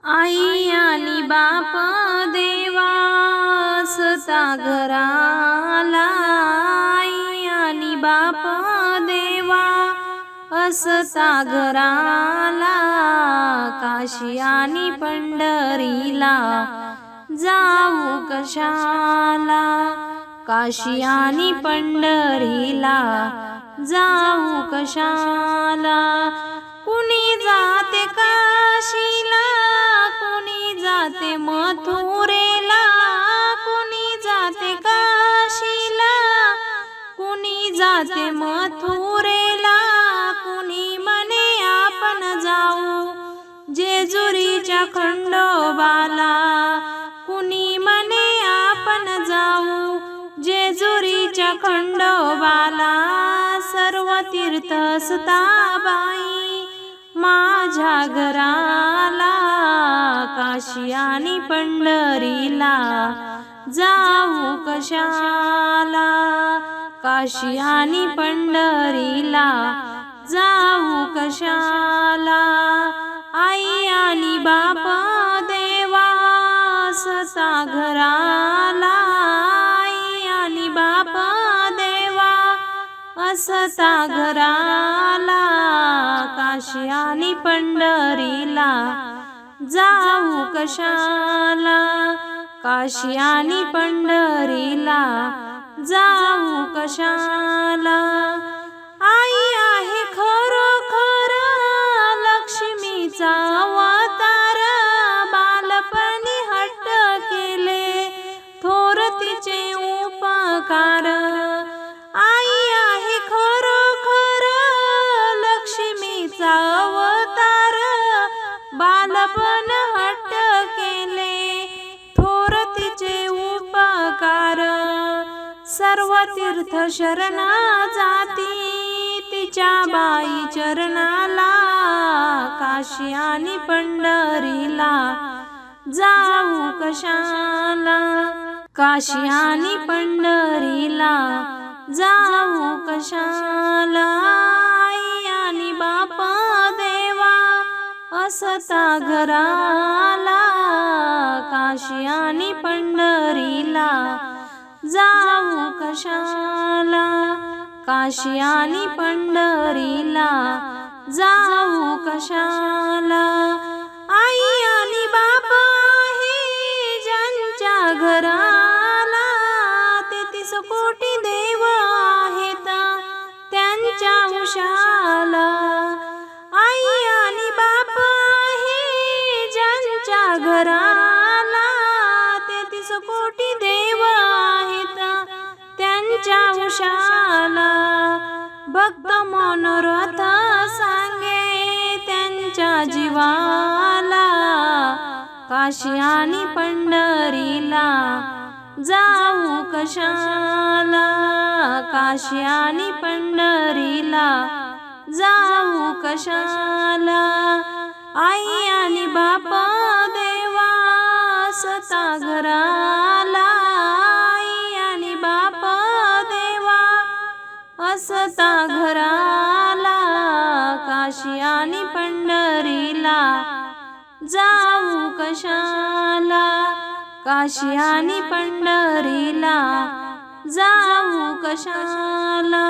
आई आणि बाप देवा असता घराला, आई आणि बाप देवा असता घराला, काशी आणि पंढरीला जाऊ कशाला, काशी आणि पंढरीला जाऊ कशाला. कुणी जाते काशीला, कुणी जाते मथुरेला, कुणी जाते काशीला, कुणी जाते मथुरेला, कुणी म्हणे आपण जाऊ जेजुरीच्या खंडोबाला, कुणी म्हणे आपण जाऊ जेजुरीच्या खंडोबाला. सर्व तीर्थ असता बाई माझ्या घराला, काशी आणि पंढरीला जाऊ कशाला, काशी आणि पंढरीला जाऊ कशाला. आई आणि बाप देवा असता घराला, आई आणि बाप देवा असता घराला, काशी आणि पंढरीला जाऊ कशाला, काशी आणि पंढरीला जाऊ कशाला. आई आहे खरोखर लक्ष्मीचा अवतार, बालपणी हट्ट केले थोर तिचे उपकार. आई आहे खरोखर लक्ष्मीचा अवतार, बालपण हट्ट केले थोर तिचे उपकार. सर्व तीर्थ शरणा जाती तिच्या बाई चरणाला, काशी आणि पंढरीला जाऊ कशाला, काशी आणि पंढरीला जाऊ कशाला. आई आणि बाप देवा असता घराला, काशी आणि पंढरीला जाऊ कशाला, काशी आणि पंढरीला जाऊ कशाला. आई आणि बाप आहे ज्यांच्या घराला, 33 कोटी देव आहेत त्यांच्या उशाला. आई आणि बाप आहे ज्यांच्या घराला, 33 कोटी देव आहेत त्यांच्या उशाला. भक्त मनोरथ सांगे त्यांच्या जीवाला, काशी आणि पंढरीला जाऊ कशाला, काशी आणि पंढरीला जाऊ कशाला. आई आणि बाप देवा असता घराला, आई आणि बाप देवा असता घराला, काशी आणि पंढरीला जाऊ कशाला, काशी आणि पंढरीला जाऊ कशाला.